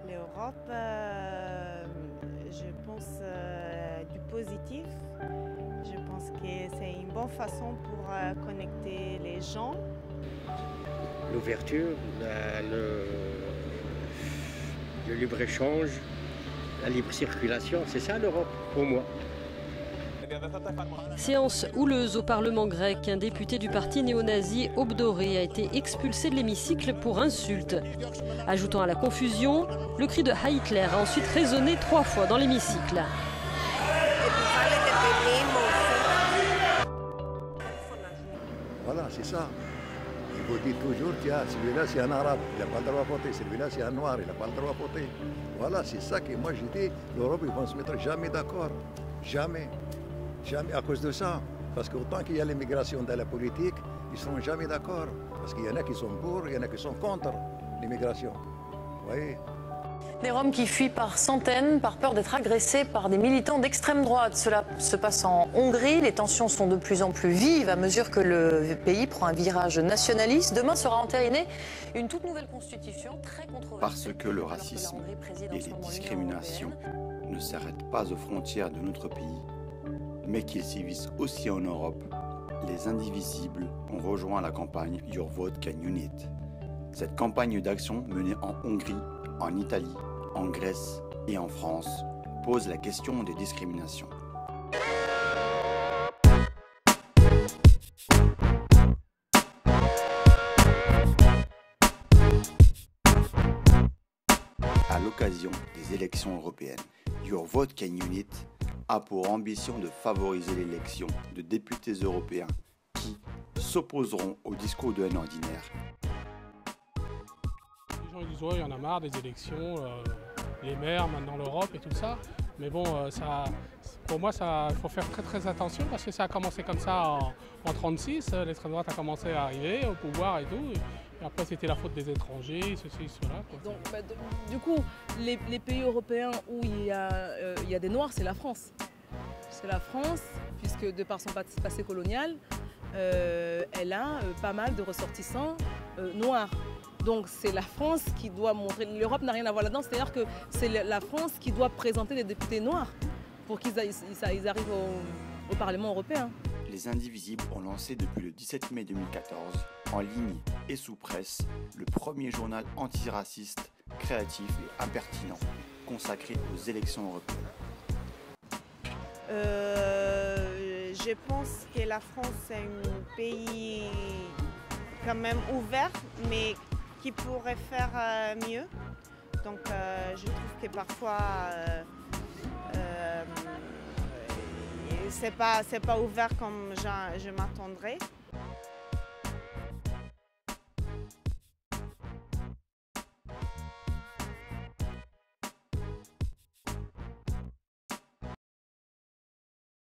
L'Europe, je pense du positif. Je pense que c'est une bonne façon pour connecter les gens. L'ouverture, le libre-échange, la libre circulation, c'est ça l'Europe pour moi. Séance houleuse au Parlement grec. Un député du parti néo-nazi Obdoré a été expulsé de l'hémicycle pour insulte. Ajoutant à la confusion, le cri de Heil Hitler a ensuite résonné 3 fois dans l'hémicycle. Voilà, c'est ça. Il vous dit toujours, tiens, celui-là c'est un arabe, il n'a pas le droit à voter, celui-là c'est un noir, il n'a pas le droit à voter. Voilà, c'est ça que moi j'ai dit, l'Europe, ils vont se mettre jamais d'accord. Jamais. Jamais à cause de ça. Parce qu'autant qu'il y a l'immigration dans la politique, ils ne seront jamais d'accord. Parce qu'il y en a qui sont pour, il y en a qui sont contre l'immigration. Vous voyez ? Des Roms qui fuient par centaines par peur d'être agressés par des militants d'extrême droite. Cela se passe en Hongrie. Les tensions sont de plus en plus vives à mesure que le pays prend un virage nationaliste. Demain sera entérinée une toute nouvelle constitution très controversée. Parce que le racisme et les discriminations ne s'arrêtent pas aux frontières de notre pays, mais qu'ils sévissent aussi en Europe, les indivisibles ont rejoint la campagne Your Vote Can Unite. Cette campagne d'action menée en Hongrie, en Italie, en Grèce et en France pose la question des discriminations. À l'occasion des élections européennes, Your Vote Can Unite a pour ambition de favoriser l'élection de députés européens qui s'opposeront au discours de haine ordinaire. Les gens ils disent ouais, il y en a marre des élections, les maires, maintenant l'Europe et tout ça. Mais bon, pour moi, il faut faire très très attention parce que ça a commencé comme ça en 1936. L'extrême droite a commencé à arriver au pouvoir et tout. Et après, c'était la faute des étrangers, ceci, cela. Donc, du coup, les pays européens où il y a des Noirs, c'est la France. C'est la France, puisque de par son passé colonial, elle a pas mal de ressortissants noirs. Donc c'est la France qui doit montrer, l'Europe n'a rien à voir là-dedans, c'est-à-dire que c'est la France qui doit présenter des députés noirs pour qu'ils arrivent au Parlement européen. Les Indivisibles ont lancé depuis le 17 mai 2014, en ligne et sous presse, le premier journal antiraciste, créatif et impertinent consacré aux élections européennes. Je pense que la France est un pays quand même ouvert, mais qui pourrait faire mieux. Donc je trouve que parfois c'est pas ouvert comme je m'attendrais.